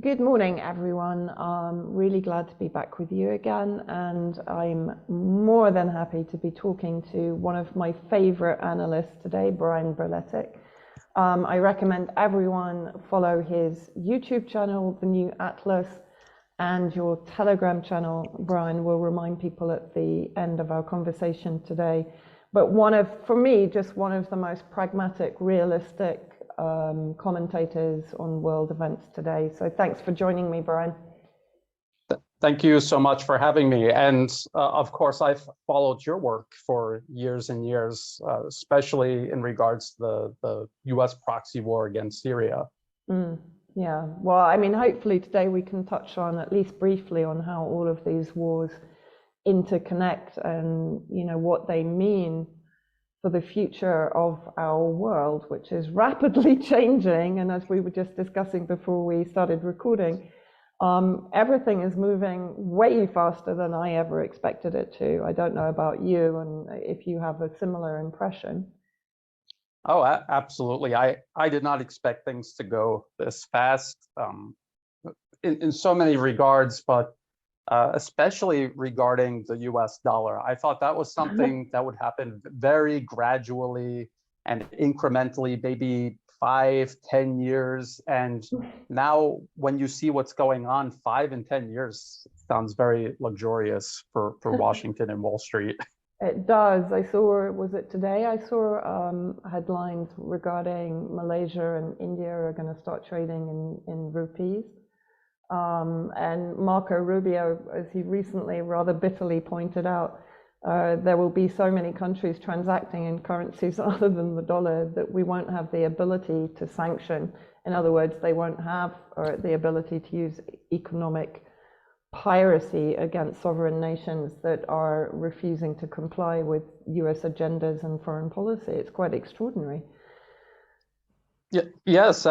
Good morning, everyone. I'm really glad to be back with you again, and I'm more than happy to be talking to one of my favorite analysts today, Brian Berletic. I recommend everyone follow his YouTube channel, The New Atlas, and your Telegram channel. Brian will remind people at the end of our conversation today. But for me, just one of the most pragmatic, realistic commentators on world events today. So thanks for joining me, Brian. Thank you so much for having me. And of course, I've followed your work for years and years, especially in regards to the US proxy war against Syria. Yeah, well, I mean, hopefully today we can touch on, at least briefly, on how all of these wars interconnect and, what they mean for the future of our world, which is rapidly changing. And as we were just discussing before we started recording, everything is moving way faster than I ever expected it to. I don't know about you, and if you have a similar impression. Oh, absolutely. I did not expect things to go this fast in so many regards, but especially regarding the US dollar. I thought that was something that would happen very gradually and incrementally, maybe 5-10 years. And now when you see what's going on, 5 and 10 years sounds very luxurious for Washington and Wall Street. It does. Was it today? I saw headlines regarding Malaysia and India are going to start trading in rupees. And Marco Rubio, as he recently rather bitterly pointed out, there will be so many countries transacting in currencies other than the dollar that we won't have the ability to sanction. In other words, they won't have the ability to use economic piracy against sovereign nations that are refusing to comply with US agendas and foreign policy. It's quite extraordinary. Yeah, yes,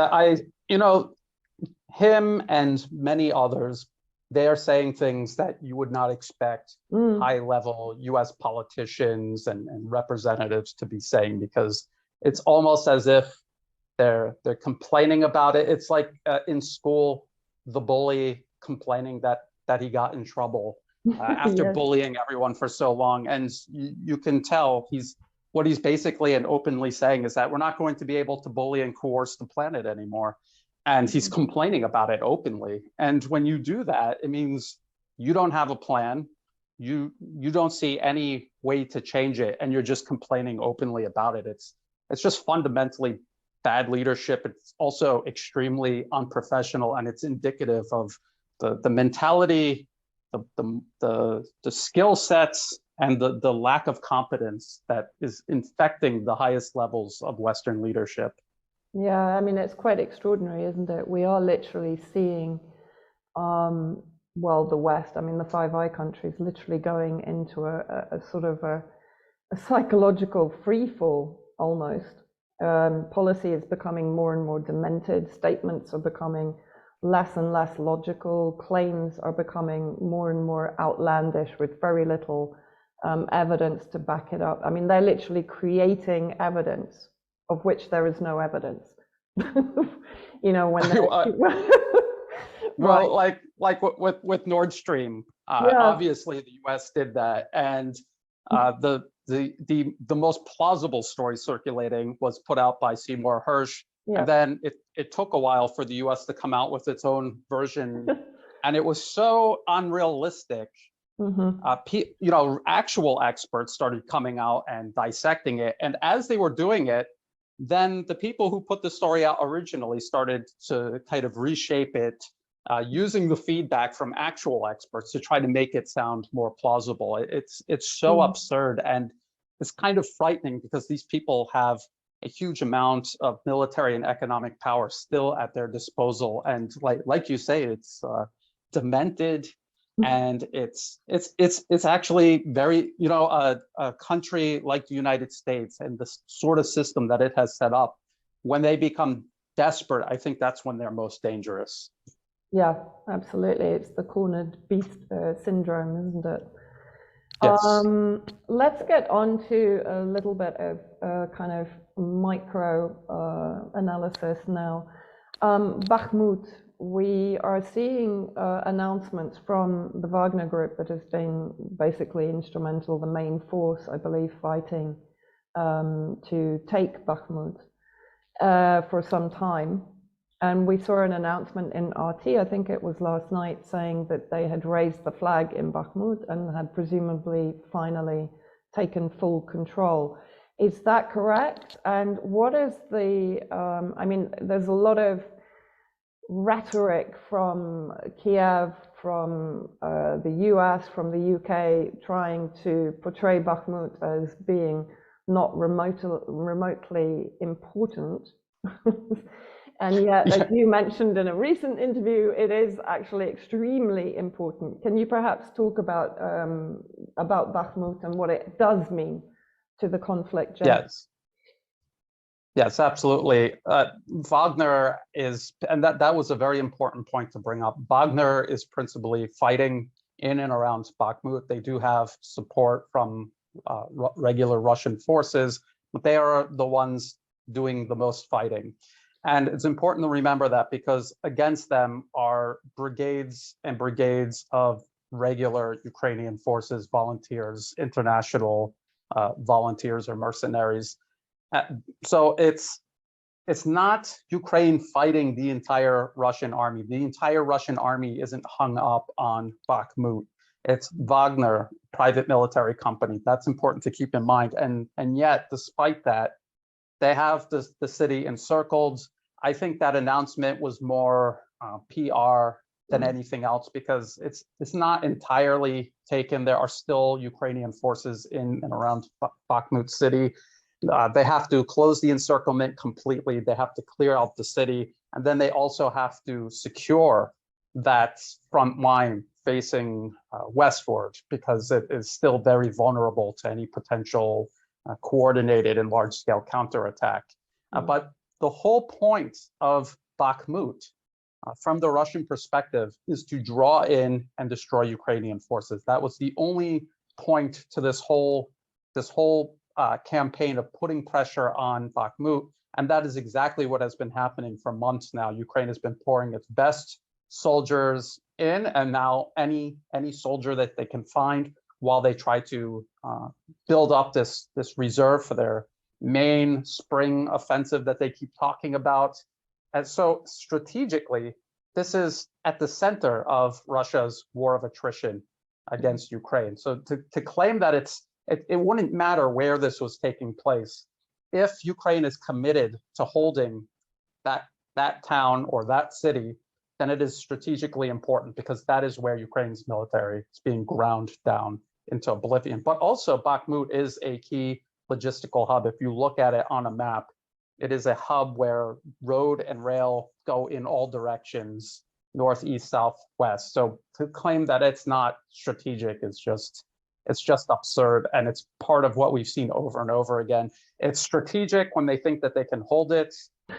him and many others, they are saying things that you would not expect high-level US politicians and representatives to be saying, because it's almost as if they're complaining about it. It's like in school, the bully complaining that he got in trouble after Yes. bullying everyone for so long. And you can tell what he's basically and openly saying is that we're not going to be able to bully and coerce the planet anymore. And he's complaining about it openly. And when you do that, it means you don't have a plan. You don't see any way to change it, and you're just complaining openly about it. It's just fundamentally bad leadership. It's also extremely unprofessional, and it's indicative of the mentality, the skill sets, and the lack of competence that is infecting the highest levels of Western leadership. Yeah, I mean, it's quite extraordinary, isn't it? We are literally seeing, the West, I mean, the Five Eye countries literally going into a sort of a psychological free fall almost. Policy is becoming more and more demented. Statements are becoming less and less logical. Claims are becoming more and more outlandish with very little evidence to back it up. I mean, they're literally creating evidence of which there is no evidence. When they're well, like with Nord Stream, obviously the US did that, and the most plausible story circulating was put out by Seymour Hersh, and then it took a while for the US to come out with its own version, and it was so unrealistic. Actual experts started coming out and dissecting it, and as they were doing it, then the people who put the story out originally started to kind of reshape it, using the feedback from actual experts to try to make it sound more plausible. It's so absurd, and it's kind of frightening because these people have a huge amount of military and economic power still at their disposal, and like you say, it's demented. And it's actually very, a country like the United States and the sort of system that it has set up, when they become desperate, I think that's when they're most dangerous. Yeah, absolutely. It's the cornered beast syndrome, isn't it? Yes. Let's get on to a little bit of kind of micro analysis now. Bakhmut, we are seeing announcements from the Wagner group that has been basically instrumental, the main force, I believe, fighting to take Bakhmut for some time. And we saw an announcement in RT, I think it was last night, saying that they had raised the flag in Bakhmut and had presumably finally taken full control. Is that correct? And what is the, I mean, there's a lot of rhetoric from Kiev, from the US, from the UK, trying to portray Bakhmut as being not remotely important. And yet, as you mentioned in a recent interview, it is actually extremely important. Can you perhaps talk about Bakhmut and what it does mean to the conflict? Yes. Yes, absolutely. Wagner is, and that was a very important point to bring up. Wagner is principally fighting in and around Bakhmut. They do have support from regular Russian forces, but they are the ones doing the most fighting. And it's important to remember that because against them are brigades and brigades of regular Ukrainian forces, volunteers, international volunteers or mercenaries. So it's not Ukraine fighting the entire Russian army. The entire Russian army isn't hung up on Bakhmut. It's Wagner, private military company. That's important to keep in mind. And yet, despite that, they have the city encircled. I think that announcement was more PR than anything else because it's not entirely taken. There are still Ukrainian forces in and around Bakhmut city. They have to close the encirclement completely. They have to clear out the city. And then they also have to secure that front line facing westward because it is still very vulnerable to any potential coordinated and large-scale counterattack. But the whole point of Bakhmut, from the Russian perspective, is to draw in and destroy Ukrainian forces. That was the only point to this whole campaign of putting pressure on Bakhmut, and that is exactly what has been happening for months now. Ukraine has been pouring its best soldiers in, and now any soldier that they can find, while they try to build up this reserve for their main spring offensive that they keep talking about. And so strategically, this is at the center of Russia's war of attrition against Ukraine. So to claim that it wouldn't matter where this was taking place, if Ukraine is committed to holding that town or that city, then it is strategically important because that is where Ukraine's military is being ground down into oblivion. But also Bakhmut is a key logistical hub. If you look at it on a map, it is a hub where road and rail go in all directions, north, east, south, west. So to claim that it's not strategic is just absurd, and it's part of what we've seen over and over again. It's strategic when they think that they can hold it,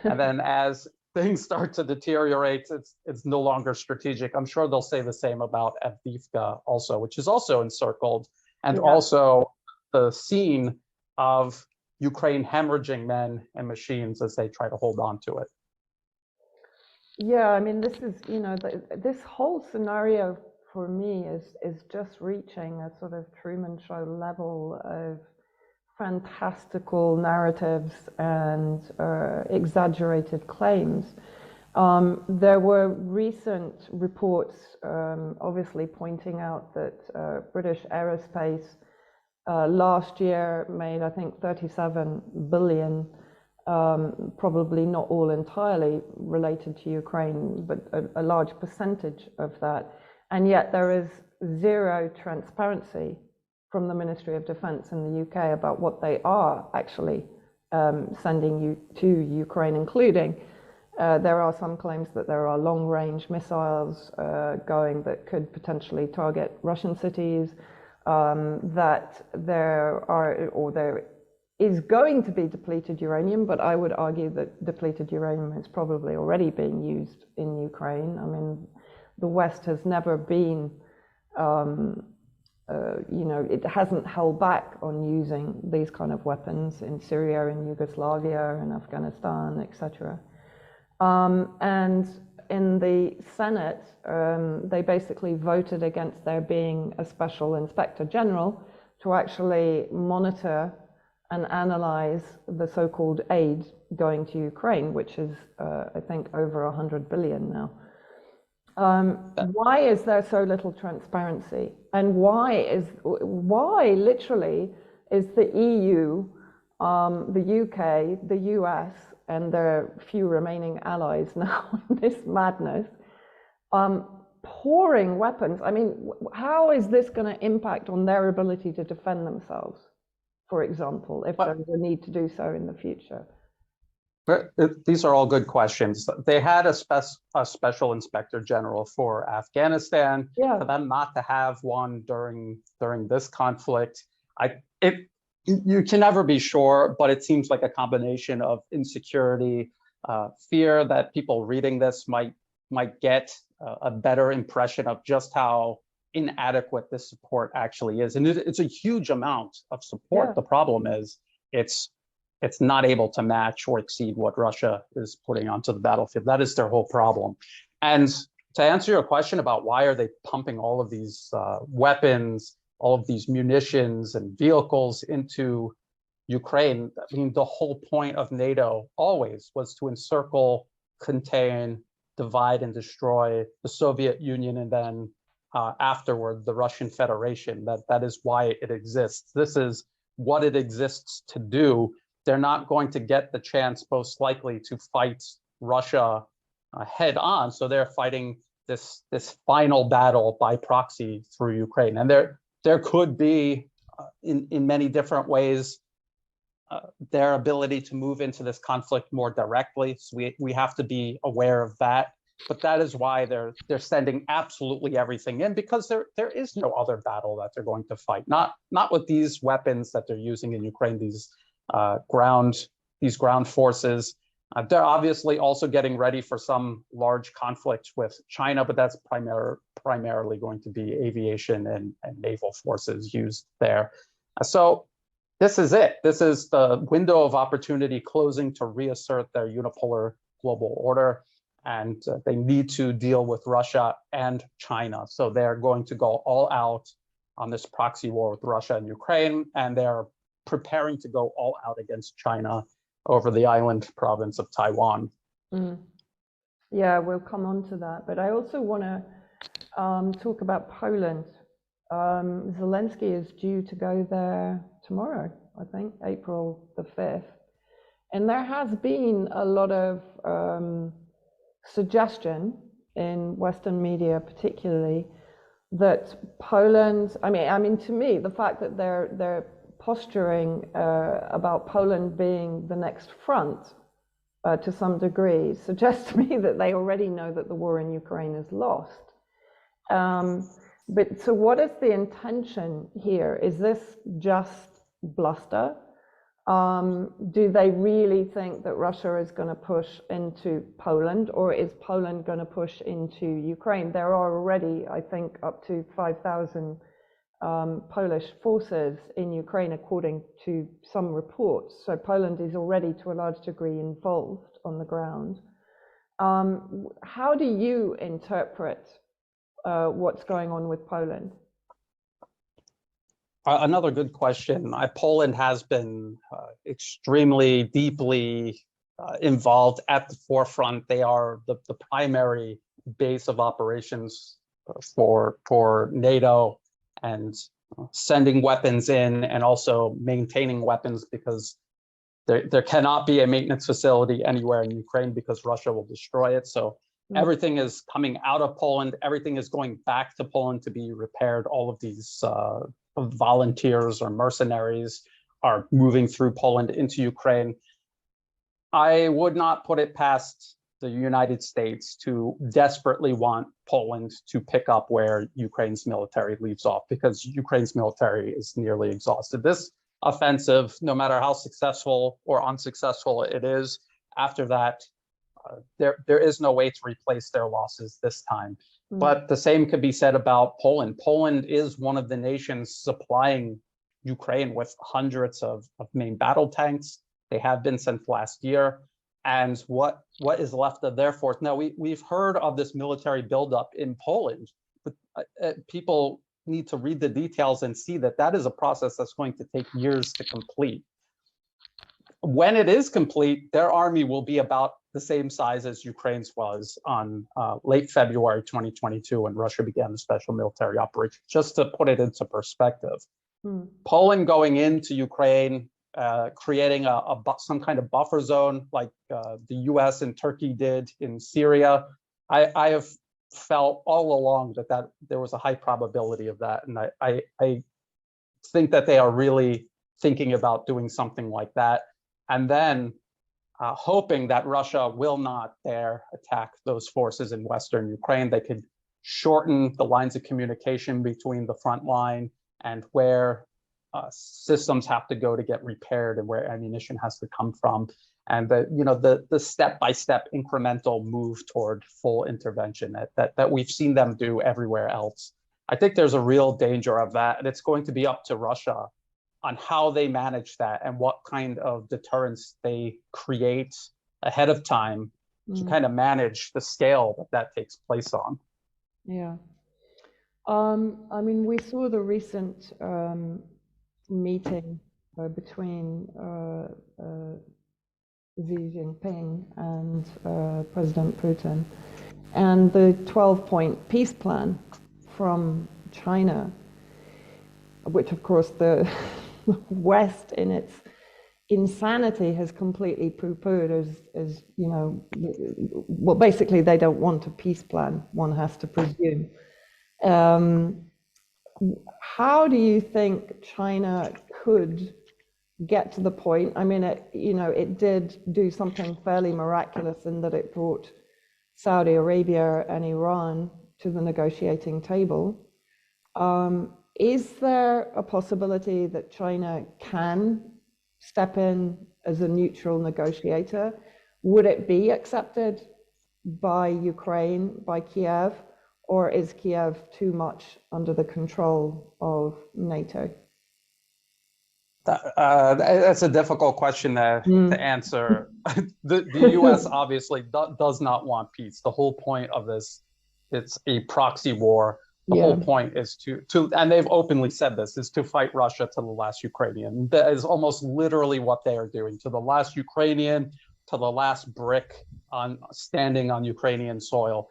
and then as things start to deteriorate, it's no longer strategic. I'm sure they'll say the same about Avdiivka also, which is also encircled, and also the scene of Ukraine hemorrhaging men and machines as they try to hold on to it. Yeah, I mean, this is, this whole scenario for me is just reaching a sort of Truman Show level of fantastical narratives and exaggerated claims. There were recent reports, obviously pointing out that British aerospace last year made, I think, 37 billion, probably not all entirely related to Ukraine, but a large percentage of that. And yet there is zero transparency from the Ministry of Defense in the UK about what they are actually sending to Ukraine, including there are some claims that there are long-range missiles going that could potentially target Russian cities, that there is going to be depleted uranium, but I would argue that depleted uranium is probably already being used in Ukraine. I mean, the West has never been, it hasn't held back on using these kind of weapons in Syria, in Yugoslavia, in Afghanistan, etc. And in the Senate, they basically voted against there being a special inspector general to actually monitor and analyze the so-called aid going to Ukraine, which is, I think, over 100 billion now. Why is there so little transparency? And why literally is the EU, the UK, the US, and their few remaining allies now in this madness, pouring weapons? I mean, how is this going to impact on their ability to defend themselves, for example, if there's a need to do so in the future? These are all good questions. They had a special inspector general for Afghanistan. Yeah. For them not to have one during this conflict, you can never be sure, but it seems like a combination of insecurity, fear that people reading this might get a better impression of just how inadequate this support actually is. And it's a huge amount of support. Yeah. The problem is it's not able to match or exceed what Russia is putting onto the battlefield. That is their whole problem. And to answer your question about why are they pumping all of these weapons, all of these munitions and vehicles into Ukraine, I mean, the whole point of NATO always was to encircle, contain, divide, and destroy the Soviet Union, and then afterward, the Russian Federation. That is why it exists. This is what it exists to do. They're not going to get the chance, most likely, to fight Russia head on. So they're fighting this final battle by proxy through Ukraine. And there could be, in many different ways, their ability to move into this conflict more directly. So we have to be aware of that. But that is why they're sending absolutely everything in, because there is no other battle that they're going to fight. Not with these weapons that they're using in Ukraine, these ground forces. They're obviously also getting ready for some large conflict with China, but that's primarily going to be aviation and naval forces used there. So this is it. This is the window of opportunity closing to reassert their unipolar global order, and they need to deal with Russia and China. So they're going to go all out on this proxy war with Russia and Ukraine, and they're preparing to go all out against China over the island province of Taiwan. Mm. Yeah, we'll come on to that. But I also want to talk about Poland. Zelensky is due to go there tomorrow, I think, April the 5th. And there has been a lot of suggestion in Western media, particularly, that Poland, I mean, to me, the fact that they're posturing about Poland being the next front to some degree suggests to me that they already know that the war in Ukraine is lost. But so what is the intention here? Is this just bluster? Do they really think that Russia is going to push into Poland, or is Poland going to push into Ukraine? There are already, I think, up to 5,000 Polish forces in Ukraine, according to some reports. So Poland is already, to a large degree, involved on the ground. How do you interpret what's going on with Poland? Another good question. Poland has been extremely deeply involved at the forefront. They are the primary base of operations for NATO, and sending weapons in and also maintaining weapons, because there cannot be a maintenance facility anywhere in Ukraine because Russia will destroy it. So everything is coming out of Poland. Everything is going back to Poland to be repaired. All of these volunteers or mercenaries are moving through Poland into Ukraine. I would not put it past the United States to desperately want Poland to pick up where Ukraine's military leaves off, because Ukraine's military is nearly exhausted. This offensive, no matter how successful or unsuccessful it is, after that, there is no way to replace their losses this time. But the same could be said about Poland. Poland is one of the nations supplying Ukraine with hundreds of main battle tanks. They have been since last year. and what is left of their force. Now, we've heard of this military buildup in Poland, but people need to read the details and see that that is a process that's going to take years to complete. When it is complete, their army will be about the same size as Ukraine's was on late February 2022 when Russia began the special military operation, just to put it into perspective. Poland going into Ukraine, creating some kind of buffer zone like the US and Turkey did in Syria. I have felt all along that there was a high probability of that. And I think that they are really thinking about doing something like that. And then hoping that Russia will not dare attack those forces in Western Ukraine. They could shorten the lines of communication between the front line and where systems have to go to get repaired and where ammunition has to come from. And the step-by-step incremental move toward full intervention that we've seen them do everywhere else. I think there's a real danger of that. And it's going to be up to Russia on how they manage that and what kind of deterrence they create ahead of time to kind of manage the scale that takes place on. Yeah. I mean, we saw the recent meeting between Xi Jinping and President Putin, and the 12-point peace plan from China, which of course the West in its insanity has completely poo-pooed as well, basically they don't want a peace plan, one has to presume. How do you think China could get to the point? I mean, it did do something fairly miraculous in that it brought Saudi Arabia and Iran to the negotiating table. Is there a possibility that China can step in as a neutral negotiator? Would it be accepted by Ukraine, by Kiev, or is Kiev too much under the control of NATO? That's a difficult question to answer. The US obviously does not want peace. The whole point of this, it's a proxy war. The whole point is to, and they've openly said this, is to fight Russia to the last Ukrainian. That is almost literally what they are doing, to the last Ukrainian, to the last brick standing on Ukrainian soil.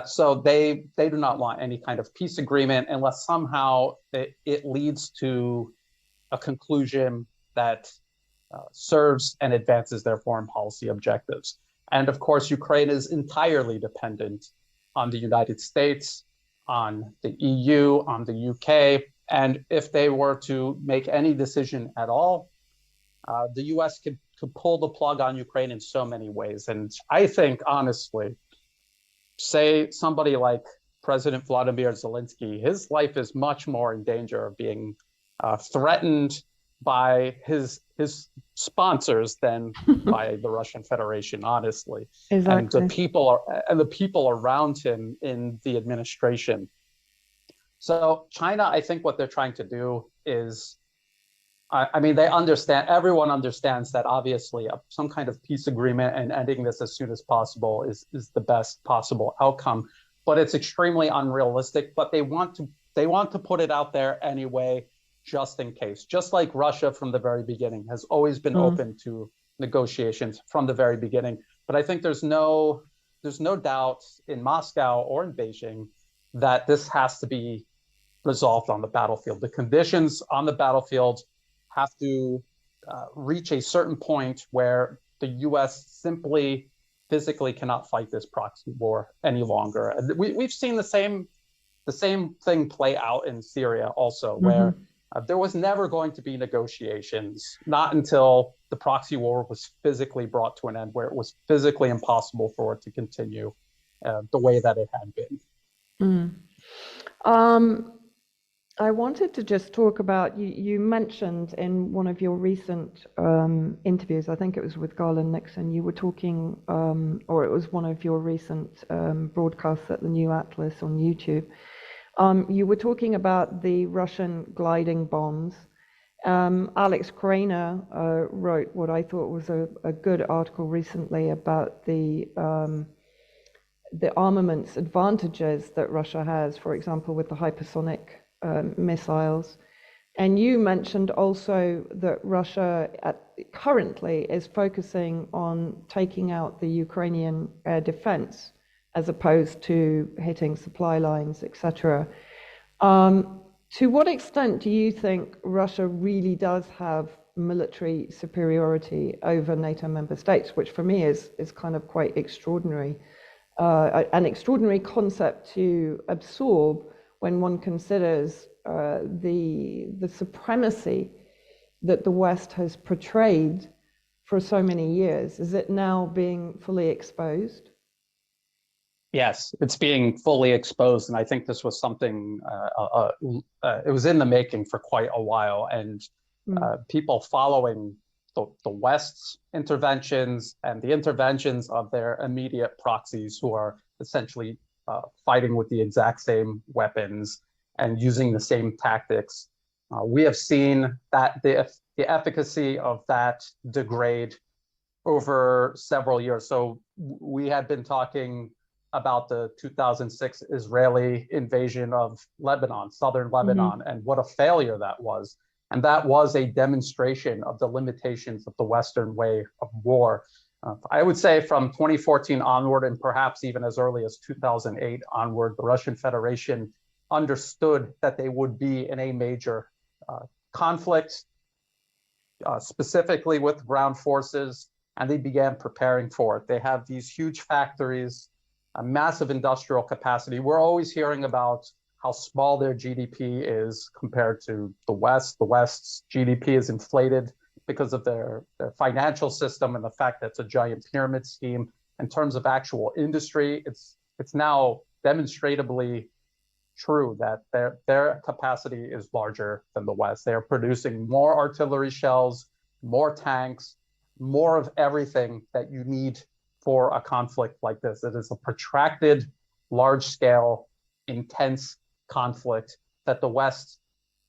So they do not want any kind of peace agreement unless somehow it leads to a conclusion that serves and advances their foreign policy objectives. And of course, Ukraine is entirely dependent on the United States, on the EU, on the UK. And if they were to make any decision at all, the US could pull the plug on Ukraine in so many ways. And I think, honestly, say somebody like President Vladimir Zelensky, his life is much more in danger of being threatened by his sponsors than by the Russian Federation, honestly. Exactly. And the people around him in the administration. So China, I think what they're trying to do is, I mean, everyone understands that obviously some kind of peace agreement and ending this as soon as possible is the best possible outcome, but it's extremely unrealistic. But they want to put it out there anyway, just in case. Just like Russia from the very beginning has always been open to negotiations from the very beginning. But I think there's no doubt in Moscow or in Beijing that this has to be resolved on the battlefield. The conditions on the battlefield have to reach a certain point where the US simply physically cannot fight this proxy war any longer. And we've seen the same thing play out in Syria also, where there was never going to be negotiations, not until the proxy war was physically brought to an end, where it was physically impossible for it to continue the way that it had been. I wanted to just talk about, you mentioned in one of your recent interviews, I think it was with Garland Nixon, you were talking, or it was one of your recent broadcasts at the New Atlas on YouTube. You were talking about the Russian gliding bombs Alex Craner wrote what I thought was a good article recently about the armaments advantages that Russia has, for example, with the hypersonic missiles. And you mentioned also that Russia currently is focusing on taking out the Ukrainian air defense as opposed to hitting supply lines, etc. To what extent do you think Russia really does have military superiority over NATO member states, which for me is kind of quite extraordinary, an extraordinary concept to absorb when one considers the supremacy that the West has portrayed for so many years? Is it now being fully exposed? Yes, it's being fully exposed, and I think this was something it was in the making for quite a while, and people following the West's interventions and the interventions of their immediate proxies, who are essentially fighting with the exact same weapons and using the same tactics. We have seen that the efficacy of that degrade over several years. So we had been talking about the 2006 Israeli invasion of Lebanon, southern Lebanon, and what a failure that was. And that was a demonstration of the limitations of the Western way of war. I would say from 2014 onward, and perhaps even as early as 2008 onward, the Russian Federation understood that they would be in a major conflict, specifically with ground forces, and they began preparing for it. They have these huge factories, a massive industrial capacity. We're always hearing about how small their GDP is compared to the West. The West's GDP is inflated because of their financial system and the fact that it's a giant pyramid scheme. In terms of actual industry, it's now demonstratably true that their capacity is larger than the West. They are producing more artillery shells, more tanks, more of everything that you need for a conflict like this. It is a protracted, large-scale, intense conflict that the West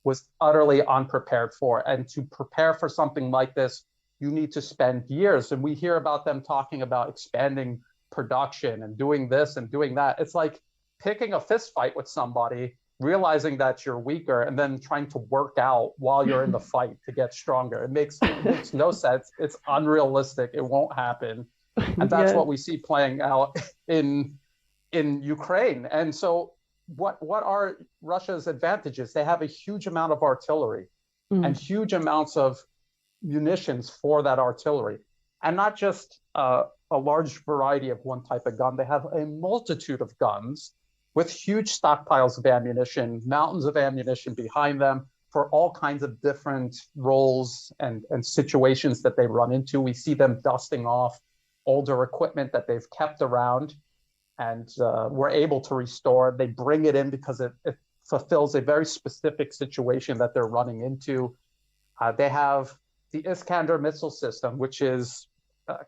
was utterly unprepared for. And to prepare for something like this, you need to spend years. And we hear about them talking about expanding production and doing this and doing that. It's like picking a fist fight with somebody, realizing that you're weaker, and then trying to work out while you're in the fight to get stronger. It makes no sense. It's unrealistic. It won't happen. And that's what we see playing out in Ukraine. And so what are Russia's advantages? They have a huge amount of artillery and huge amounts of munitions for that artillery. And not just a large variety of one type of gun. They have a multitude of guns with huge stockpiles of ammunition, mountains of ammunition behind them for all kinds of different roles and situations that they run into. We see them dusting off older equipment that they've kept around and were able to restore. They bring it in because it fulfills a very specific situation that they're running into. They have the Iskander missile system, which is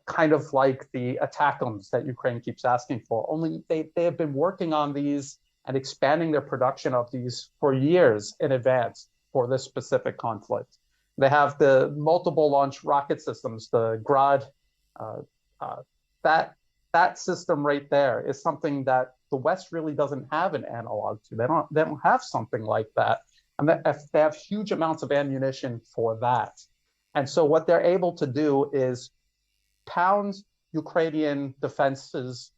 kind of like the ATACMS that Ukraine keeps asking for. Only they have been working on these and expanding their production of these for years in advance for this specific conflict. They have the multiple launch rocket systems, the Grad. That system right there is something that the West really doesn't have an analog to. They don't have something like that, and they have huge amounts of ammunition for that. And so what they're able to do is pound Ukrainian defenses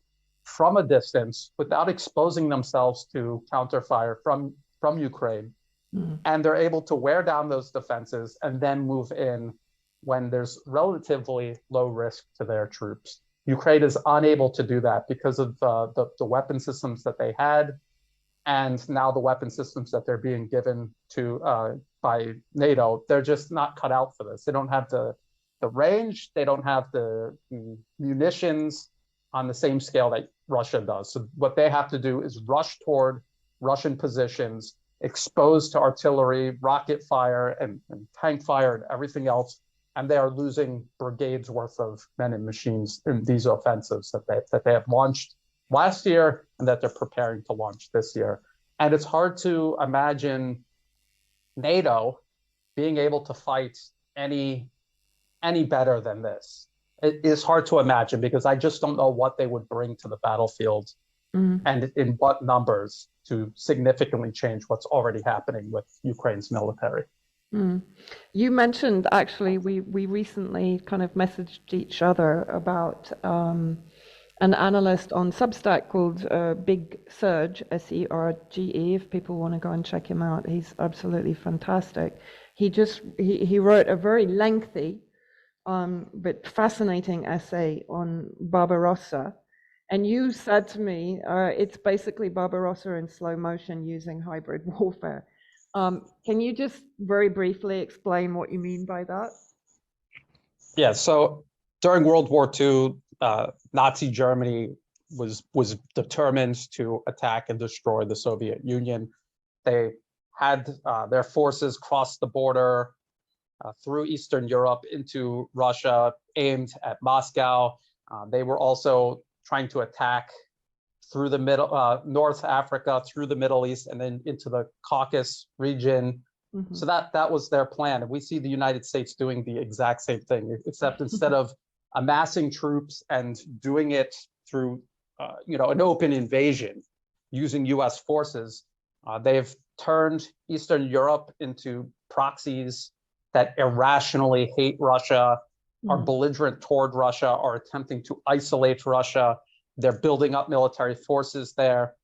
from a distance without exposing themselves to counterfire from Ukraine. And they're able to wear down those defenses and then move in when there's relatively low risk to their troops. Ukraine is unable to do that because of the weapon systems that they had, and now the weapon systems that they're being given to by NATO. They're just not cut out for this. They don't have the range. They don't have the munitions on the same scale that Russia does. So what they have to do is rush toward Russian positions, exposed to artillery, rocket fire, and tank fire, and everything else. And they are losing brigades worth of men and machines in these offensives that they have launched last year and that they're preparing to launch this year. And it's hard to imagine NATO being able to fight any better than this. It is hard to imagine because I just don't know what they would bring to the battlefield and in what numbers to significantly change what's already happening with Ukraine's military. You mentioned, actually, we recently kind of messaged each other about an analyst on Substack called Big Serge, Serge, if people want to go and check him out. He's absolutely fantastic. He wrote a very lengthy but fascinating essay on Barbarossa. And you said to me, it's basically Barbarossa in slow motion using hybrid warfare. Can you just very briefly explain what you mean by that? Yeah, so during World War II, Nazi Germany was determined to attack and destroy the Soviet Union. They had their forces cross the border through Eastern Europe into Russia, aimed at Moscow. They were also trying to attack through the North Africa, through the Middle East, and then into the Caucasus region. So that was their plan. And we see the United States doing the exact same thing, except instead of amassing troops and doing it through an open invasion using US forces, they've turned Eastern Europe into proxies that irrationally hate Russia, are belligerent toward Russia, are attempting to isolate Russia. They're building up military forces there.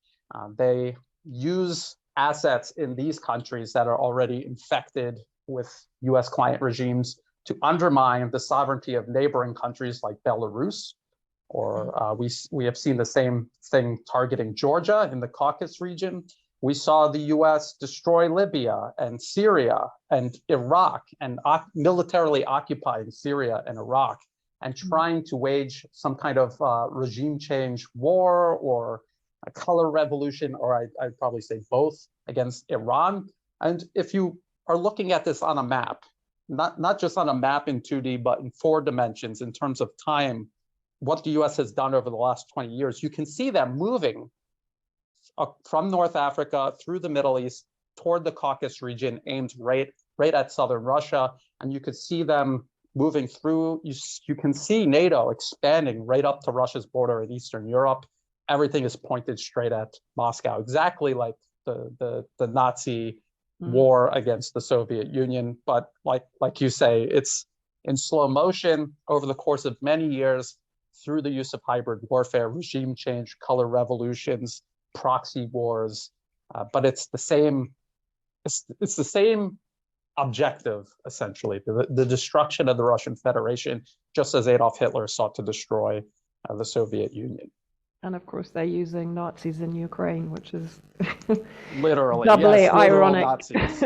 They use assets in these countries that are already infected with US client regimes to undermine the sovereignty of neighboring countries like Belarus, or we have seen the same thing targeting Georgia in the Caucasus region. We saw the US destroy Libya and Syria and Iraq, and militarily occupying Syria and Iraq, and trying to wage some kind of regime change war or a color revolution, or I'd probably say both, against Iran. And if you are looking at this on a map, not just on a map in 2D, but in 4 dimensions in terms of time, what the US has done over the last 20 years, you can see them moving from North Africa through the Middle East toward the Caucasus region, aimed right at southern Russia. And you could see them moving through. You can see NATO expanding right up to Russia's border in Eastern Europe. Everything is pointed straight at Moscow, exactly like the Nazi war against the Soviet Union. But like you say, it's in slow motion over the course of many years through the use of hybrid warfare, regime change, color revolutions, proxy wars, but it's the same. It's the same objective, essentially, the destruction of the Russian Federation, just as Adolf Hitler sought to destroy the Soviet Union. And of course, they're using Nazis in Ukraine, which is literally doubly yes, ironic. Nazis.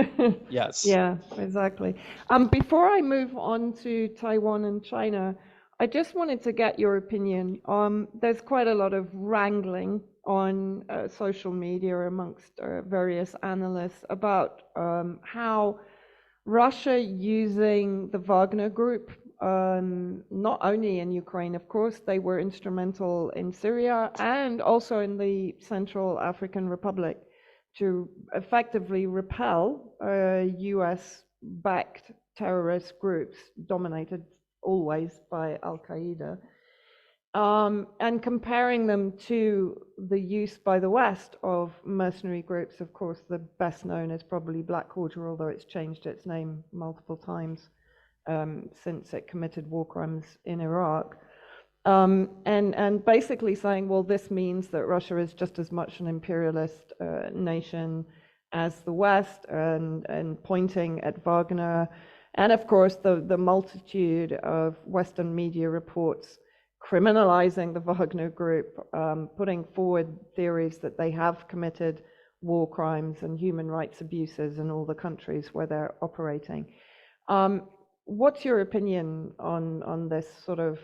Yes. Yeah, exactly. Before I move on to Taiwan and China, I just wanted to get your opinion. There's quite a lot of wrangling on social media amongst various analysts about how Russia using the Wagner Group, not only in Ukraine, of course, they were instrumental in Syria and also in the Central African Republic to effectively repel US-backed terrorist groups dominated always by Al-Qaeda. And comparing them to the use by the West of mercenary groups. Of course, the best known is probably Blackwater, although it's changed its name multiple times since it committed war crimes in Iraq. And basically saying, well, this means that Russia is just as much an imperialist nation as the West, and pointing at Wagner. And of course, the multitude of Western media reports criminalizing the Wagner Group, putting forward theories that they have committed war crimes and human rights abuses in all the countries where they're operating. What's your opinion on this sort of,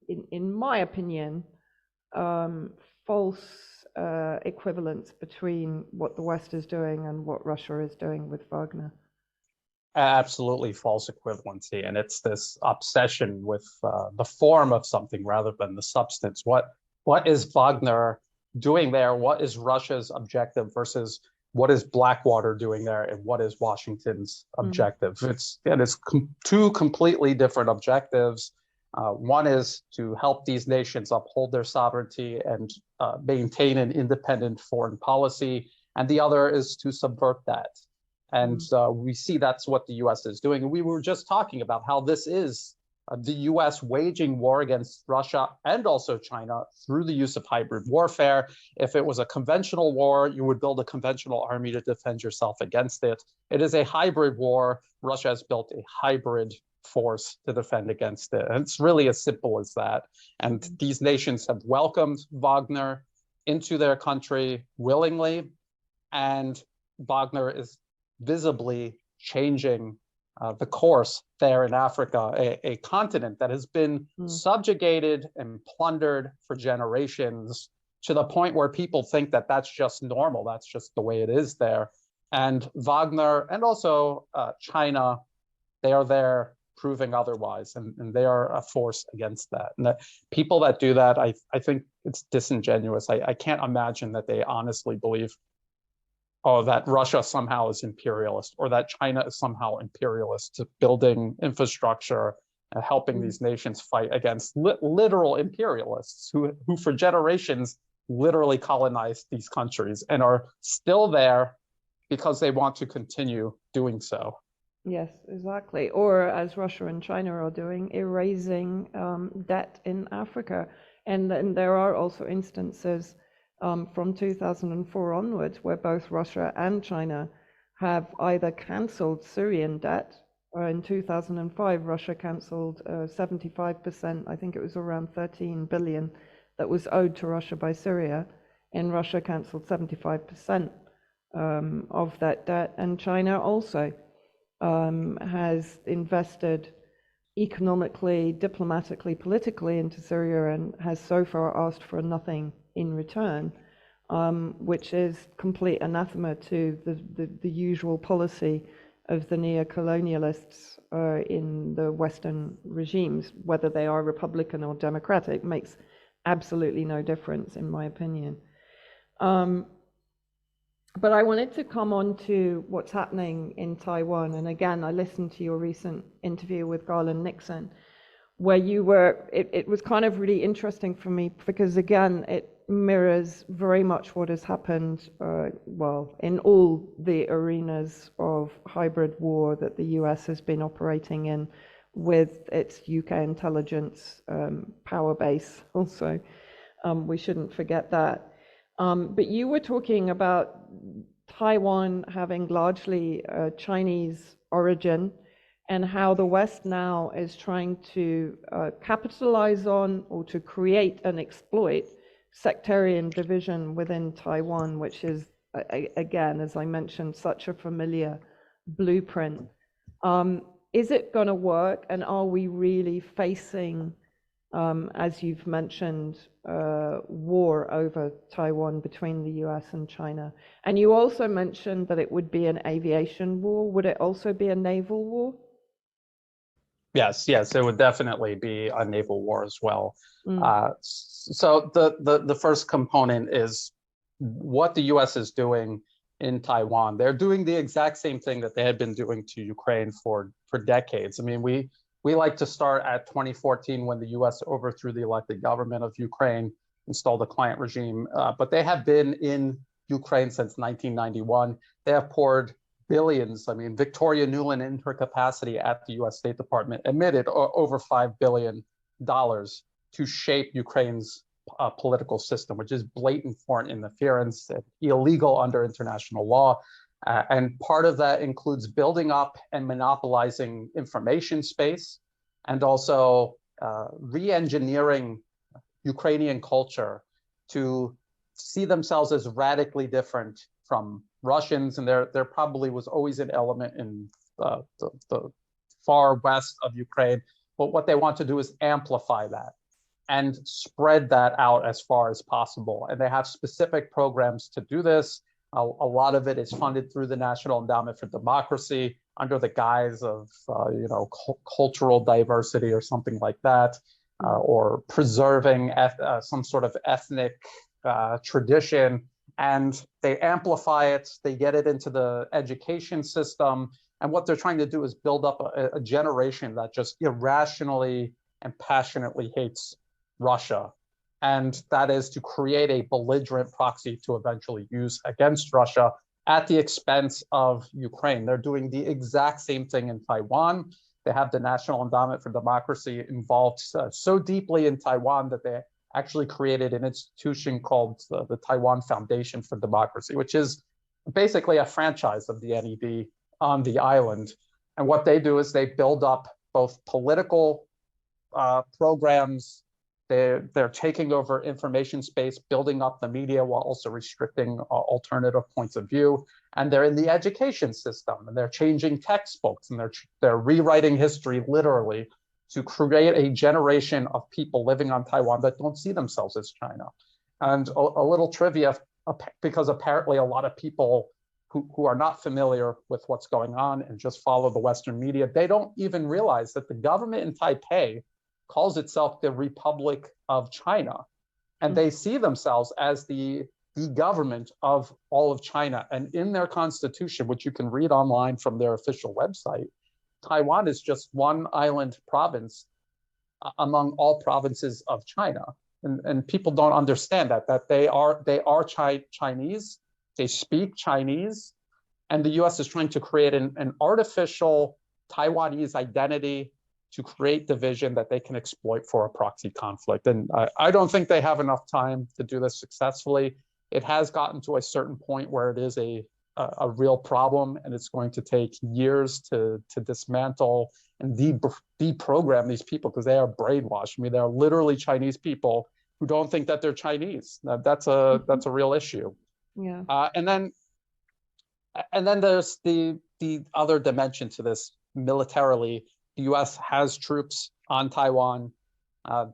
in my opinion, false equivalence between what the West is doing and what Russia is doing with Wagner? Absolutely false equivalency, and it's this obsession with the form of something rather than the substance. What is Wagner doing there? What is Russia's objective versus what is Blackwater doing there and what is Washington's objective? It's two completely different objectives. One is to help these nations uphold their sovereignty and maintain an independent foreign policy, and the other is to subvert that. And we see that's what the US is doing. And we were just talking about how this is the US waging war against Russia and also China through the use of hybrid warfare. If it was a conventional war, you would build a conventional army to defend yourself against it. It is a hybrid war. Russia has built a hybrid force to defend against it. And it's really as simple as that. And these nations have welcomed Wagner into their country willingly, and Wagner is visibly changing the course there in Africa, a continent that has been subjugated and plundered for generations, to the point where people think that that's just normal, that's just the way it is there. And Wagner and also China, they are there proving otherwise, and they are a force against that. And the people that do that, I think it's disingenuous. I can't imagine that they honestly believe, oh, that Russia somehow is imperialist, or that China is somehow imperialist, building infrastructure and helping these nations fight against literal imperialists who for generations literally colonized these countries and are still there because they want to continue doing so. Yes, exactly. Or as Russia and China are doing, erasing debt in Africa. And then there are also instances from 2004 onwards, where both Russia and China have either cancelled Syrian debt, or in 2005, Russia cancelled 75%, I think it was around 13 billion that was owed to Russia by Syria, and Russia cancelled 75% of that debt. And China also has invested economically, diplomatically, politically into Syria, and has so far asked for nothing in return, which is complete anathema to the usual policy of the neocolonialists in the Western regimes. Whether they are Republican or Democratic makes absolutely no difference, in my opinion. But I wanted to come on to what's happening in Taiwan. And again, I listened to your recent interview with Garland Nixon, where you were, it was kind of really interesting for me, because again, it mirrors very much what has happened, well, in all the arenas of hybrid war that the US has been operating in, with its UK intelligence power base also. We shouldn't forget that. But you were talking about Taiwan having largely Chinese origin, and how the West now is trying to capitalize on, or to create and exploit, sectarian division within Taiwan, which is, again, as I mentioned, such a familiar blueprint. Is it going to work, and are we really facing, as you've mentioned, war over Taiwan between the US and China? And you also mentioned that it would be an aviation war. Would it also be a naval war? Yes, it would definitely be a naval war as well. So the first component is what the US is doing in Taiwan. They're doing the exact same thing that they had been doing to Ukraine for decades. I mean, we like to start at 2014, when the US overthrew the elected government of Ukraine, installed a client regime, but they have been in Ukraine since 1991. They have poured billions. I mean, Victoria Nuland, in her capacity at the US State Department, admitted over $5 billion to shape Ukraine's political system, which is blatant foreign interference, illegal under international law. And part of that includes building up and monopolizing information space, and also re-engineering Ukrainian culture to see themselves as radically different from Russians. And there probably was always an element in the far west of Ukraine, but what they want to do is amplify that and spread that out as far as possible. And they have specific programs to do this. A lot of it is funded through the National Endowment for Democracy under the guise of cultural diversity or something like that, or preserving some sort of ethnic tradition. and they amplify it, they get it into the education system. And what they're trying to do is build up a generation that just irrationally and passionately hates Russia. And that is to create a belligerent proxy to eventually use against Russia at the expense of Ukraine. They're doing the exact same thing in Taiwan. They have the National Endowment for Democracy involved so deeply in Taiwan that they actually created an institution called the Taiwan Foundation for Democracy, which is basically a franchise of the NED on the island. And what they do is they build up both political programs. They're taking over information space, building up the media while also restricting alternative points of view. And they're in the education system, and they're changing textbooks, and they're rewriting history literally to create a generation of people living on Taiwan that don't see themselves as China. And a little trivia, because apparently a lot of people who are not familiar with what's going on and just follow the Western media, they don't even realize that the government in Taipei calls itself the Republic of China. And they see themselves as the government of all of China. And in their constitution, which you can read online from their official website, Taiwan is just one island province among all provinces of China. And people don't understand that they are Chinese, they speak Chinese, and the US is trying to create an artificial Taiwanese identity to create division that they can exploit for a proxy conflict. And I don't think they have enough time to do this successfully. It has gotten to a certain point where it is a real problem, and it's going to take years to dismantle and deprogram these people, because they are brainwashed. I mean, they are literally Chinese people who don't think that they're Chinese. That's a real issue. Yeah. And then there's the other dimension to this militarily. The US has troops on Taiwan.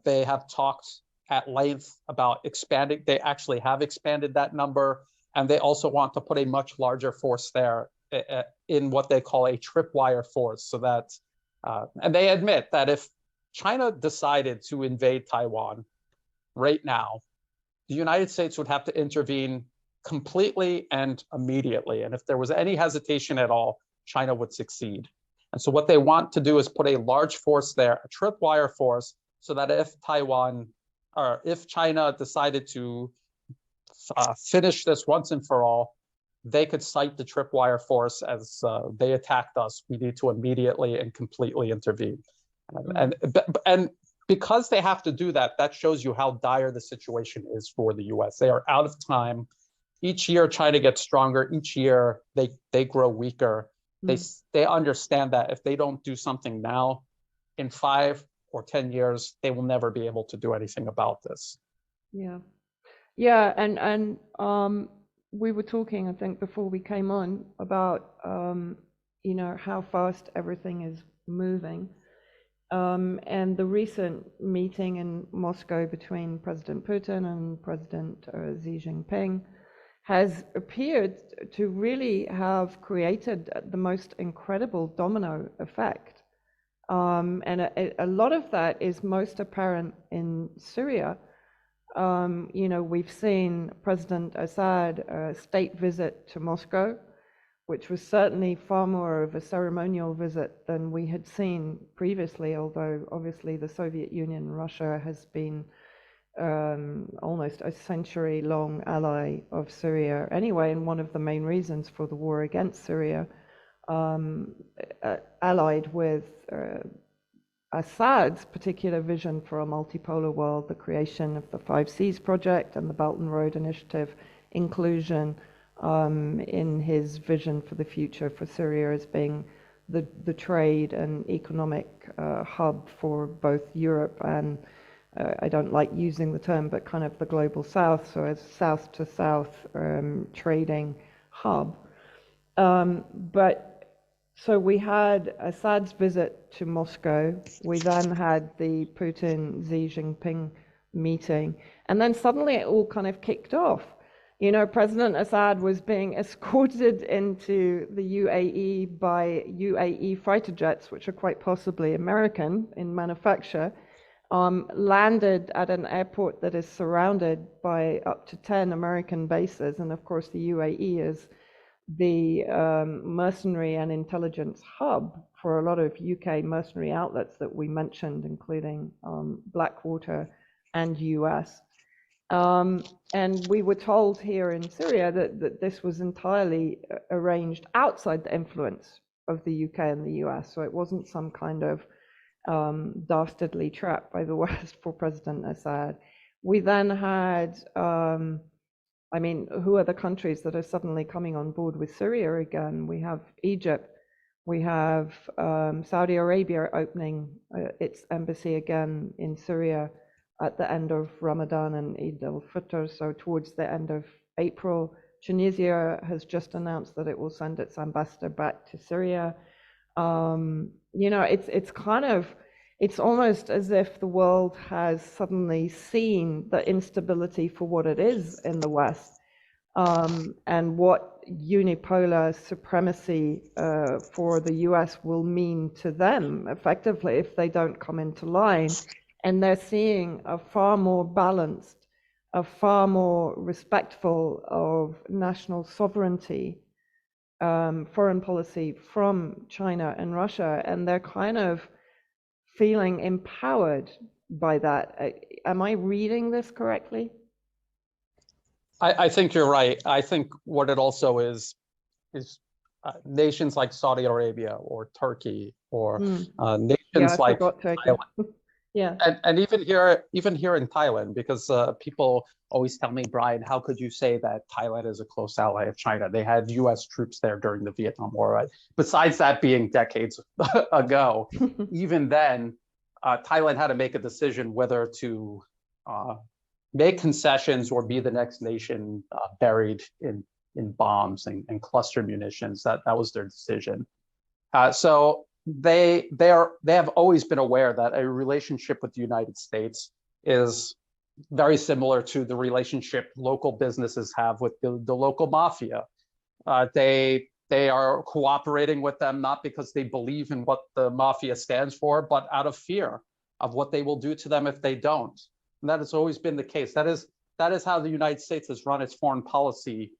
They have talked at length about expanding. They actually have expanded that number. And they also want to put a much larger force there in what they call a tripwire force. So that, and they admit that if China decided to invade Taiwan right now, the United States would have to intervene completely and immediately. And if there was any hesitation at all, China would succeed. And so what they want to do is put a large force there, a tripwire force, so that if China decided to finish this once and for all, they could cite the tripwire force as they attacked us. We need to immediately and completely intervene. And because they have to do that, that shows you how dire the situation is for the US. They are out of time. Each year, China gets stronger. Each year, they grow weaker. They understand that if they don't do something now, in 5 or 10 years, they will never be able to do anything about this. Yeah. Yeah, and we were talking, I think, before we came on about how fast everything is moving, and the recent meeting in Moscow between President Putin and President Xi Jinping has appeared to really have created the most incredible domino effect, and a lot of that is most apparent in Syria. We've seen President Assad state visit to Moscow, which was certainly far more of a ceremonial visit than we had seen previously, although obviously the Soviet Union and Russia has been almost a century-long ally of Syria anyway, and one of the main reasons for the war against Syria, allied with Assad's particular vision for a multipolar world, the creation of the 5Cs project and the Belt and Road Initiative inclusion in his vision for the future for Syria as being the trade and economic hub for both Europe and, I don't like using the term, but kind of the global south, so as south to south trading hub. So we had Assad's visit to Moscow. We then had the Putin-Xi Jinping meeting. And then suddenly it all kind of kicked off. President Assad was being escorted into the UAE by UAE fighter jets, which are quite possibly American in manufacture. landed at an airport that is surrounded by up to 10 American bases. And of course, the UAE is the mercenary and intelligence hub for a lot of UK mercenary outlets that we mentioned, including Blackwater and US. And we were told here in Syria that this was entirely arranged outside the influence of the UK and the US. So it wasn't some kind of dastardly trap by the West for President Assad. We then had, I mean, who are the countries that are suddenly coming on board with Syria again? We have Egypt, we have Saudi Arabia opening its embassy again in Syria at the end of Ramadan and Eid al-Fitr, so towards the end of April. Tunisia has just announced that it will send its ambassador back to Syria. You know, it's kind of, it's almost as if the world has suddenly seen the instability for what it is in the West, and what unipolar supremacy for the US will mean to them effectively if they don't come into line. And they're seeing a far more balanced, a far more respectful of national sovereignty foreign policy from China and Russia, and they're kind of feeling empowered by that. Am I reading this correctly? I think you're right. I think what it also is nations like Saudi Arabia or Turkey or nations like Thailand. Yeah. And even here in Thailand, because people always tell me, Brian, how could you say that Thailand is a close ally of China? They had US troops there during the Vietnam War, right? Besides that being decades ago, even then, Thailand had to make a decision whether to make concessions or be the next nation buried in bombs and cluster munitions. That was their decision. So they have always been aware that a relationship with the United States is very similar to the relationship local businesses have with the local mafia. They are cooperating with them not because they believe in what the mafia stands for, but out of fear of what they will do to them if they don't. And that has always been the case. That is how the United States has run its foreign policy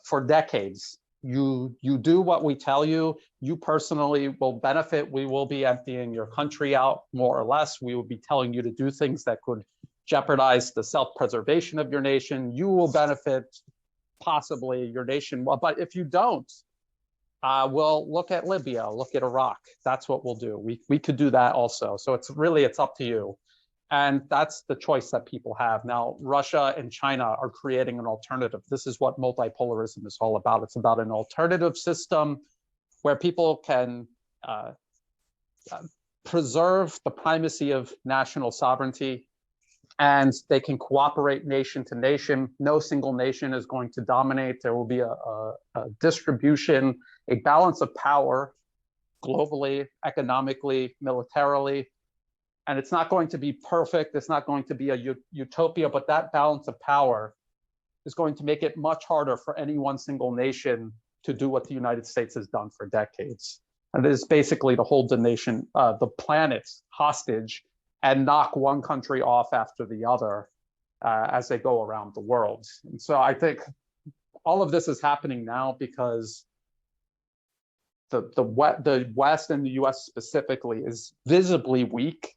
for decades. You do what we tell you. You personally will benefit. We will be emptying your country out more or less. We will be telling you to do things that could jeopardize the self-preservation of your nation. You will benefit possibly your nation. Well, but if you don't, we'll look at Libya, look at Iraq. That's what we'll do. We could do that also. So it's up to you. And that's the choice that people have. Now, Russia and China are creating an alternative. This is what multipolarism is all about. It's about an alternative system where people can preserve the primacy of national sovereignty, and they can cooperate nation to nation. No single nation is going to dominate. There will be a distribution, a balance of power globally, economically, militarily. And it's not going to be perfect. It's not going to be a utopia, but that balance of power is going to make it much harder for any one single nation to do what the United States has done for decades. And it is basically to hold the nation, the planet hostage and knock one country off after the other as they go around the world. And so I think all of this is happening now because the West and the US specifically is visibly weak.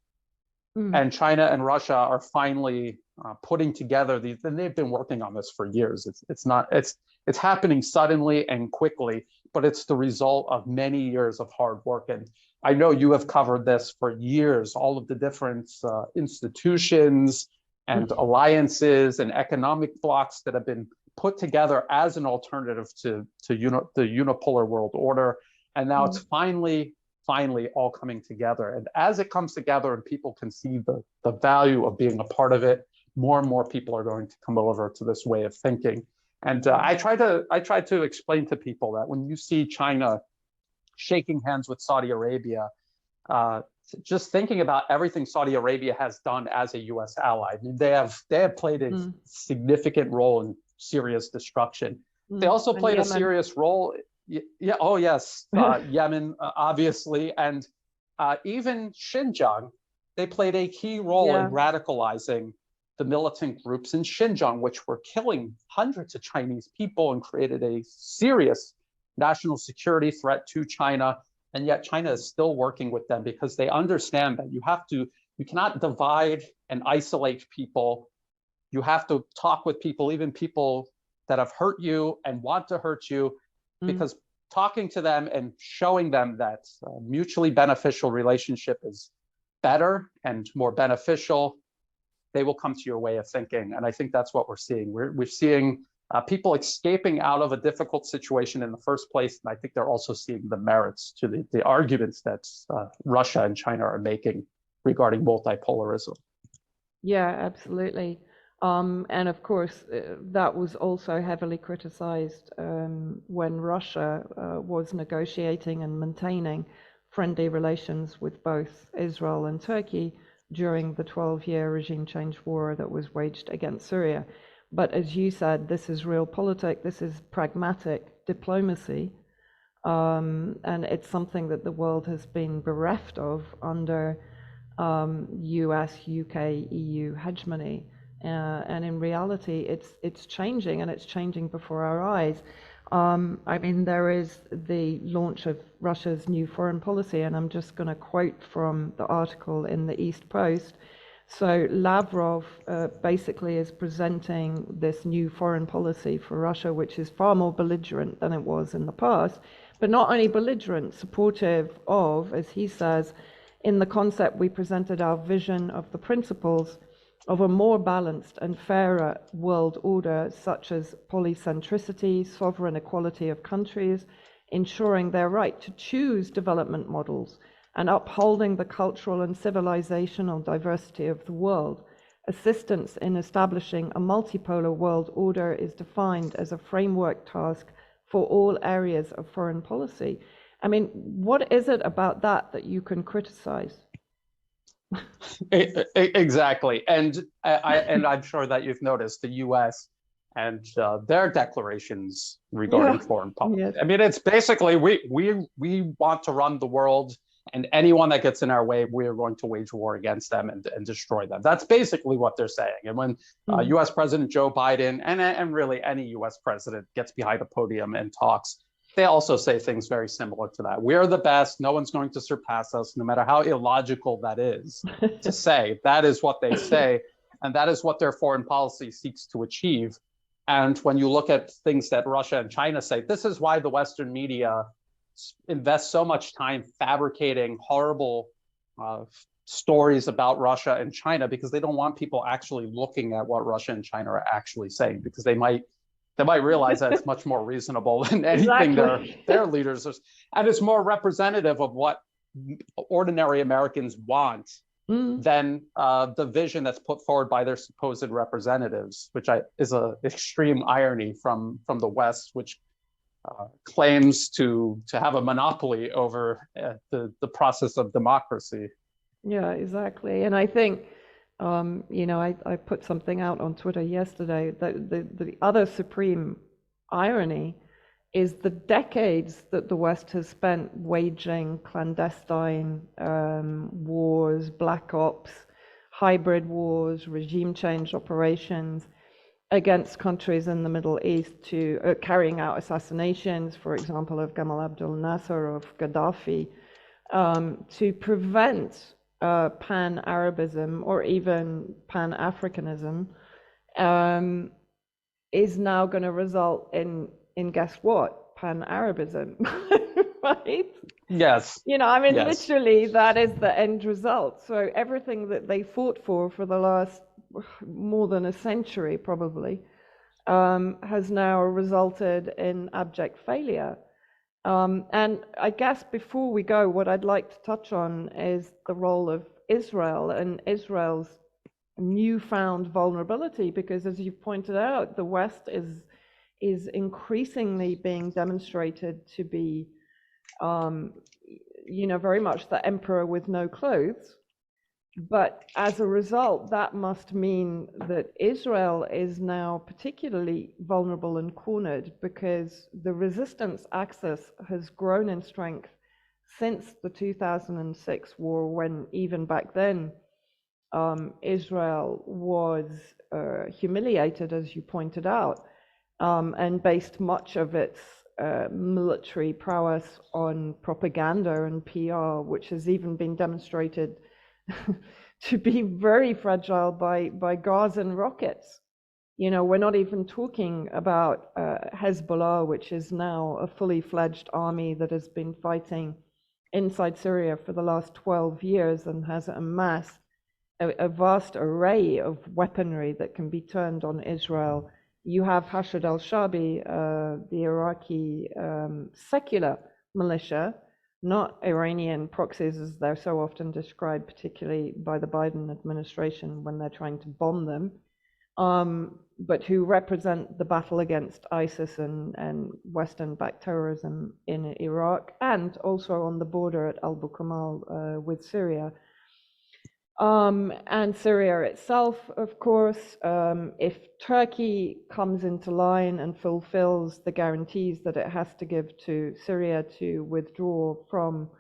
And China and Russia are finally putting together these, and they've been working on this for years. It's happening suddenly and quickly, but it's the result of many years of hard work. And I know you have covered this for years, all of the different institutions and alliances and economic blocs that have been put together as an alternative to the unipolar world order. And now it's finally all coming together. And as it comes together and people can see the value of being a part of it, more and more people are going to come over to this way of thinking. And I try to explain to people that when you see China shaking hands with Saudi Arabia, just thinking about everything Saudi Arabia has done as a US ally. I mean, they have played a significant role in Syria's destruction. They also played a serious role. Yeah. Oh, yes. Yemen, obviously, and even Xinjiang. they played a key role in radicalizing the militant groups in Xinjiang, which were killing hundreds of Chinese people and created a serious national security threat to China. And yet China is still working with them because they understand that you cannot divide and isolate people. You have to talk with people, even people that have hurt you and want to hurt you, because talking to them and showing them that a mutually beneficial relationship is better and more beneficial, they will come to your way of thinking. And I think that's what we're seeing. We're seeing people escaping out of a difficult situation in the first place. And I think they're also seeing the merits to the arguments that Russia and China are making regarding multipolarism. Yeah, absolutely. And of course, that was also heavily criticized when Russia was negotiating and maintaining friendly relations with both Israel and Turkey during the 12-year regime change war that was waged against Syria. But as you said, this is realpolitik, this is pragmatic diplomacy, and it's something that the world has been bereft of under US, UK, EU hegemony. And in reality, it's changing, and it's changing before our eyes. I mean, there is the launch of Russia's new foreign policy, and I'm just going to quote from the article in the East Post. So Lavrov basically is presenting this new foreign policy for Russia, which is far more belligerent than it was in the past, but not only belligerent, supportive of, as he says, in the concept we presented our vision of the principles of a more balanced and fairer world order, such as polycentricity, sovereign equality of countries, ensuring their right to choose development models, and upholding the cultural and civilizational diversity of the world. Assistance in establishing a multipolar world order is defined as a framework task for all areas of foreign policy. I mean, what is it about that you can criticize? Exactly, and I'm sure that you've noticed the U.S. and their declarations regarding foreign policy. Yes. I mean, it's basically we want to run the world, and anyone that gets in our way, we are going to wage war against them and destroy them. That's basically what they're saying. And when U.S. President Joe Biden and really any U.S. president gets behind a podium and talks, they also say things very similar to that. We're the best. No one's going to surpass us, no matter how illogical that is to say. That is what they say, and that is what their foreign policy seeks to achieve. And when you look at things that Russia and China say, this is why the Western media invests so much time fabricating horrible stories about Russia and China, because they don't want people actually looking at what Russia and China are actually saying, because they might realize that it's much more reasonable than anything their leaders are, and it's more representative of what ordinary Americans want than the vision that's put forward by their supposed representatives, which is an extreme irony from the West, which claims to have a monopoly over the process of democracy. Yeah, exactly. And I think I put something out on Twitter yesterday that the other supreme irony is the decades that the West has spent waging clandestine wars, black ops, hybrid wars, regime change operations against countries in the Middle East, to carrying out assassinations, for example, of Gamal Abdel Nasser, of Gaddafi, to prevent pan-Arabism or even pan-Africanism, is now going to result in guess what? Pan-Arabism, right? Yes. I mean, yes. Literally, that is the end result. So everything that they fought for the last more than a century, probably, has now resulted in abject failure. And I guess before we go, what I'd like to touch on is the role of Israel and Israel's newfound vulnerability, because as you pointed out, the West is increasingly being demonstrated to be, very much the emperor with no clothes. But as a result, that must mean that Israel is now particularly vulnerable and cornered, because the resistance axis has grown in strength since the 2006 war, when even back then Israel was humiliated, as you pointed out, and based much of its military prowess on propaganda and PR, which has even been demonstrated to be very fragile by Gazan rockets. You know, we're not even talking about Hezbollah, which is now a fully fledged army that has been fighting inside Syria for the last 12 years and has amassed a vast array of weaponry that can be turned on Israel. You have Hashd al-Shabi, the Iraqi secular militia, not Iranian proxies as they're so often described, particularly by the Biden administration when they're trying to bomb them, but who represent the battle against ISIS and Western-backed terrorism in Iraq, and also on the border at Al Bukamal with Syria. And Syria itself, of course, if Turkey comes into line and fulfills the guarantees that it has to give to Syria to withdraw from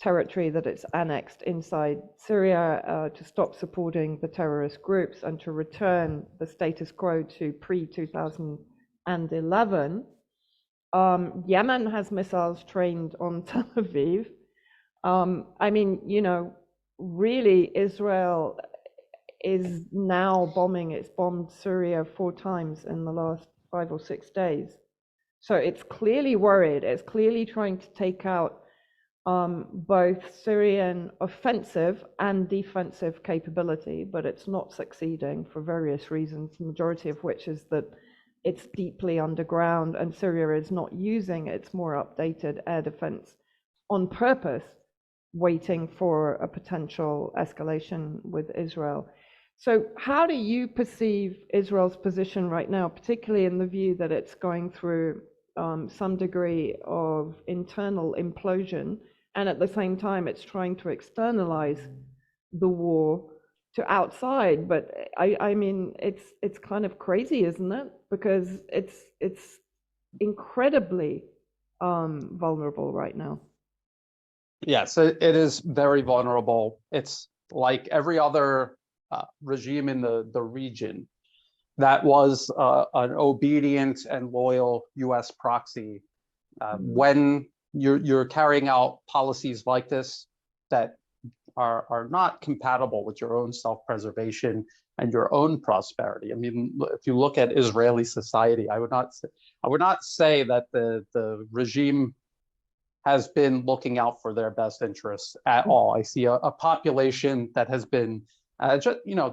territory that it's annexed inside Syria, to stop supporting the terrorist groups and to return the status quo to pre-2011, Yemen has missiles trained on Tel Aviv. I mean, you know, really, Israel is now bombing. It's bombed Syria 4 times in the last 5 or 6 days. So it's clearly worried. It's clearly trying to take out both Syrian offensive and defensive capability, but it's not succeeding for various reasons, the majority of which is that it's deeply underground and Syria is not using its more updated air defense on purpose, waiting for a potential escalation with Israel. So how do you perceive Israel's position right now, particularly in the view that it's going through some degree of internal implosion, and at the same time it's trying to externalize the war to outside? But I mean, it's kind of crazy, isn't it? Because it's incredibly vulnerable right now. Yes, it is very vulnerable. It's like every other regime in the region that was an obedient and loyal U.S. proxy. When you're carrying out policies like this that are not compatible with your own self-preservation and your own prosperity. I mean, if you look at Israeli society, I would not say that the regime has been looking out for their best interests at all. I see a population that has been,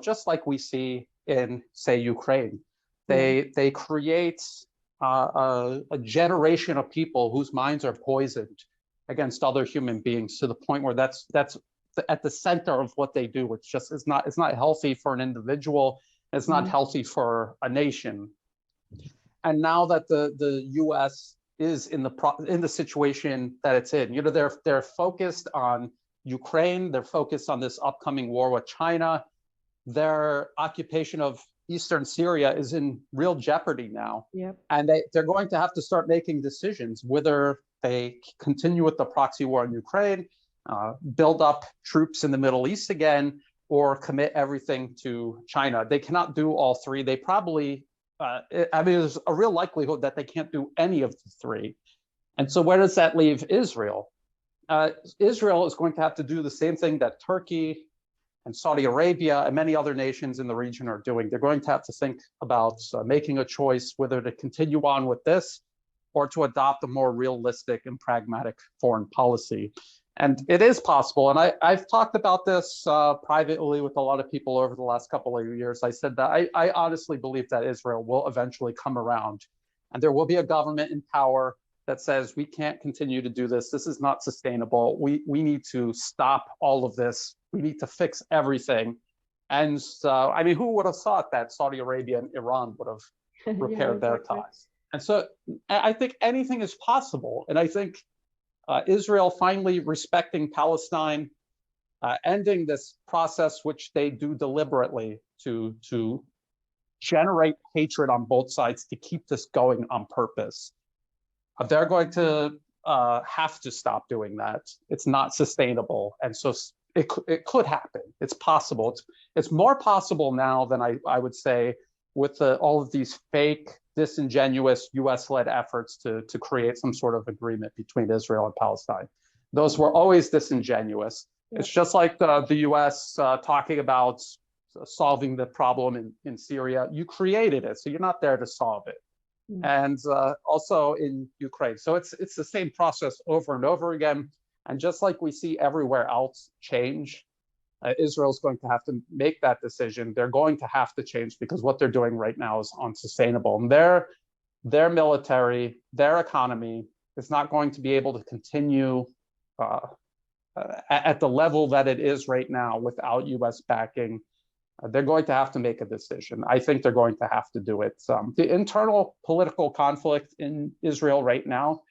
just like we see in, say, Ukraine. They create a generation of people whose minds are poisoned against other human beings to the point where that's at the center of what they do. It's just it's not healthy for an individual. It's not healthy for a nation. And now that the U.S. is in the situation that it's in, they're focused on Ukraine. They're focused on this upcoming war with China. Their occupation of eastern Syria is in real jeopardy now. Yep. And they're going to have to start making decisions whether they continue with the proxy war in Ukraine, build up troops in the Middle East again, or commit everything to China. They cannot do all three. They probably, there's a real likelihood that they can't do any of the three. And so where does that leave Israel? Israel is going to have to do the same thing that Turkey and Saudi Arabia and many other nations in the region are doing. They're going to have to think about making a choice whether to continue on with this or to adopt a more realistic and pragmatic foreign policy. And it is possible. And I've talked about this privately with a lot of people over the last couple of years. I said that I honestly believe that Israel will eventually come around and there will be a government in power that says we can't continue to do this. This is not sustainable. We need to stop all of this. We need to fix everything. And I mean, who would have thought that Saudi Arabia and Iran would have repaired their ties? And so I think anything is possible. And I think Israel finally respecting Palestine, ending this process, which they do deliberately to generate hatred on both sides, to keep this going on purpose. They're going to have to stop doing that. It's not sustainable. And so it could happen. It's possible. It's more possible now than I would say with all of these fake, disingenuous U.S.-led efforts to create some sort of agreement between Israel and Palestine. Those were always disingenuous. It's just like the U.S. Talking about solving the problem in Syria. You created it, so you're not there to solve it. And also in Ukraine. So it's the same process over and over again. And just like we see everywhere else change, Israel's going to have to make that decision. They're going to have to change because what they're doing right now is unsustainable. And their military, their economy is not going to be able to continue at the level that it is right now without U.S. backing. They're going to have to make a decision. I think they're going to have to do it. The internal political conflict in Israel right now,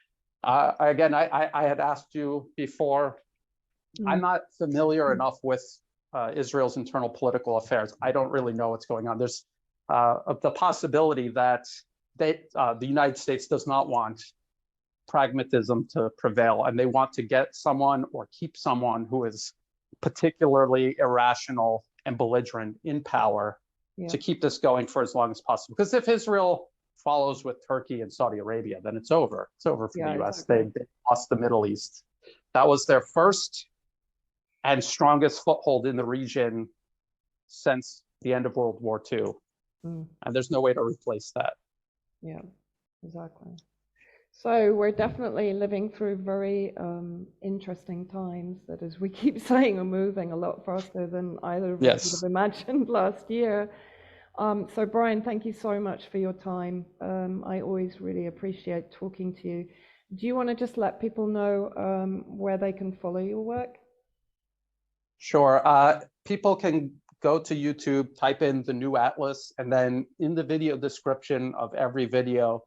again, I had asked you before, I'm not familiar enough with Israel's internal political affairs. I don't really know what's going on. There's the possibility that the United States does not want pragmatism to prevail, and they want to get someone or keep someone who is particularly irrational and belligerent in power to keep this going for as long as possible. Because if Israel follows with Turkey and Saudi Arabia, then it's over. It's over for the U.S. Exactly. They lost the Middle East. That was their first and strongest foothold in the region since the end of World War II. And there's no way to replace that. Yeah, exactly. So we're definitely living through very interesting times that, as we keep saying, are moving a lot faster than either of us would have imagined last year. So Brian, thank you so much for your time. I always really appreciate talking to you. Do you want to just let people know where they can follow your work? Sure. People can go to YouTube, type in the New Atlas, and then in the video description of every video,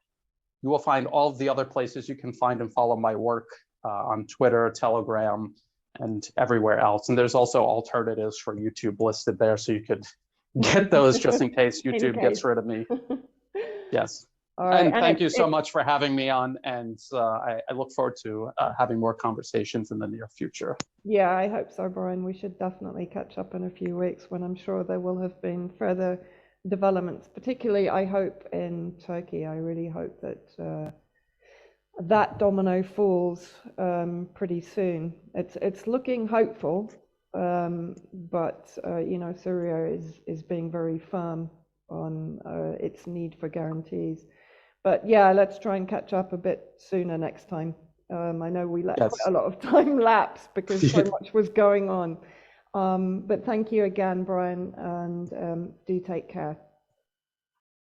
you will find all of the other places you can find and follow my work on Twitter, Telegram, and everywhere else. And there's also alternatives for YouTube listed there, so you could get those just in case YouTube gets rid of me. Yes. All right. And thank you so much for having me on. And I look forward to having more conversations in the near future. Yeah, I hope so, Brian. We should definitely catch up in a few weeks when I'm sure there will have been further developments, particularly I hope in Turkey. I really hope that that domino falls pretty soon. It's looking hopeful, but you know, Syria is being very firm on its need for guarantees. But yeah, let's try and catch up a bit sooner next time. I know we let quite a lot of time lapse because so much was going on. But thank you again, Brian, and do take care.